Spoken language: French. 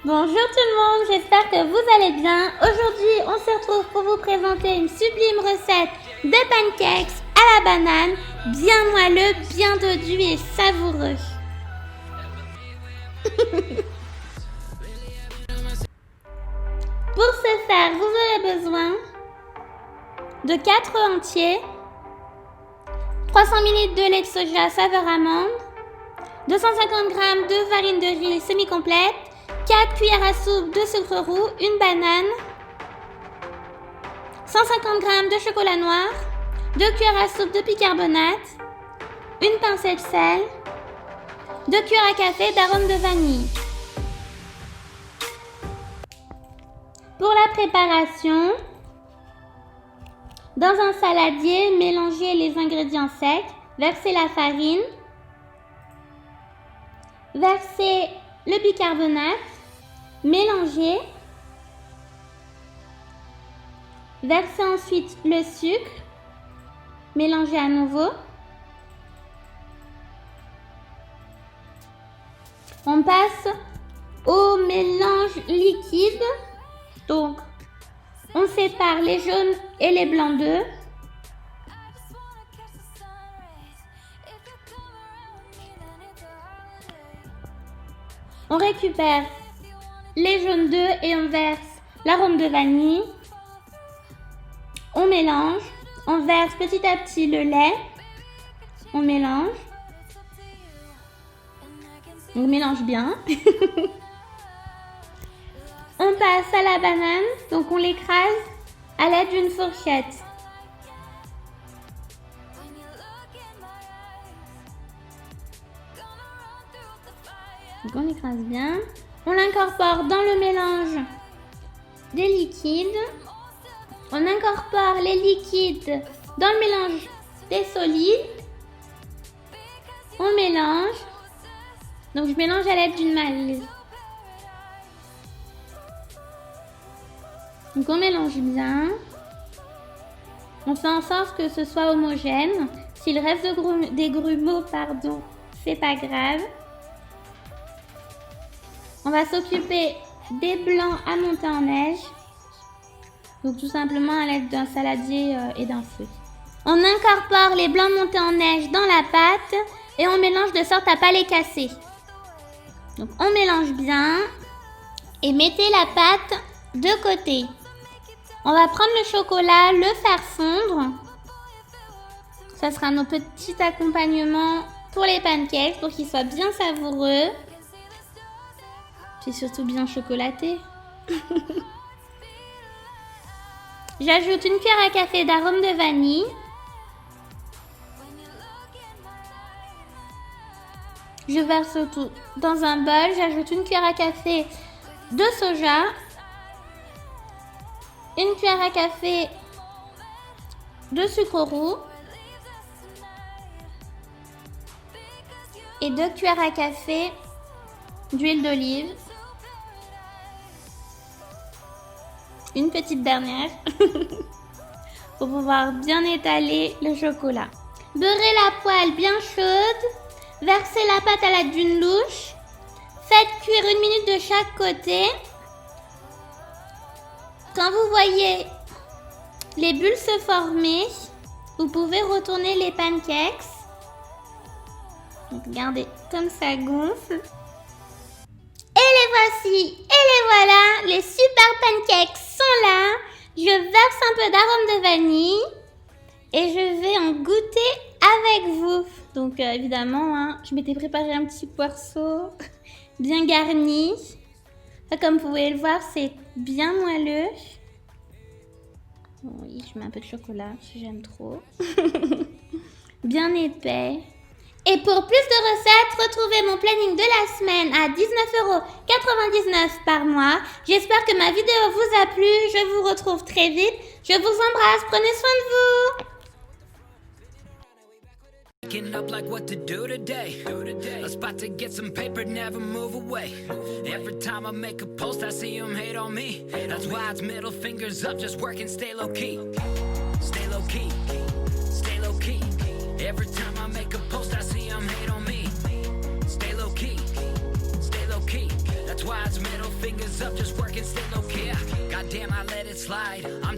Bonjour tout le monde, j'espère que vous allez bien. Aujourd'hui, on se retrouve pour vous présenter une sublime recette de pancakes à la banane, bien moelleux, bien dodu et savoureux. Pour ce faire, vous aurez besoin de 4 œufs entiers, 300 ml de lait de soja saveur amande, 250 g de farine de riz semi-complète, 4 cuillères à soupe de sucre roux, une banane, 150 g de chocolat noir, 2 cuillères à soupe de bicarbonate, une pincée de sel, 2 cuillères à café d'arôme de vanille. Pour la préparation, dans un saladier, mélangez les ingrédients secs, versez la farine, versez le bicarbonate, mélangez, versez ensuite le sucre, mélangez à nouveau. On passe au mélange liquide. Donc, on sépare les jaunes et les blancs d'œufs. On récupère les jaunes d'œufs et on verse l'arôme de vanille. On mélange. On verse petit à petit le lait. On mélange. On mélange bien. On passe à la banane. Donc on l'écrase à l'aide d'une fourchette. Donc on écrase bien. On l'incorpore dans le mélange des liquides. On incorpore les liquides dans le mélange des solides. On mélange. Donc je mélange à l'aide d'une malle. Donc on mélange bien. On fait en sorte que ce soit homogène. S'il reste des grumeaux, c'est pas grave. On va s'occuper des blancs à monter en neige. Donc tout simplement à l'aide d'un saladier et d'un feu. On incorpore les blancs montés en neige dans la pâte et on mélange de sorte à pas les casser. Donc on mélange bien et mettez la pâte de côté. On va prendre le chocolat, le faire fondre. Ça sera nos petits accompagnements pour les pancakes pour qu'ils soient bien savoureux. Puis surtout bien chocolaté. J'ajoute une cuillère à café d'arôme de vanille. Je verse tout dans un bol. J'ajoute une cuillère à café de soja. Une cuillère à café de sucre roux. Et 2 cuillères à café d'huile d'olive. Une petite dernière pour pouvoir bien étaler le chocolat. Beurrez la poêle bien chaude. Versez la pâte à l'aide d'une louche. Faites cuire 1 minute de chaque côté. Quand vous voyez les bulles se former, vous pouvez retourner les pancakes. Donc, regardez comme ça gonfle. Et les voici, et les voilà, les super pancakes sont là. Je verse un peu d'arôme de vanille et je vais en goûter avec vous. Donc évidemment, je m'étais préparé un petit poirceau bien garni. Comme vous pouvez le voir, c'est bien moelleux. Oui, je mets un peu de chocolat si j'aime trop. Bien épais. Et pour plus de recettes, retrouvez mon planning de la semaine à 19,99 € par mois. J'espère que ma vidéo vous a plu. Je vous retrouve très vite. Je vous embrasse. Prenez soin de vous. Waking up like what to do today. A spot to get some paper, never move away. Every time I make a post, I see them hate on me. That's why it's middle fingers up, just working, stay low key. Stay low key. Stay low key. Every time I make a post, I see them hate on me. Stay low key. Stay low key. That's why it's middle fingers. fingers up, just working, stay low key. Goddamn, I let it slide. I'm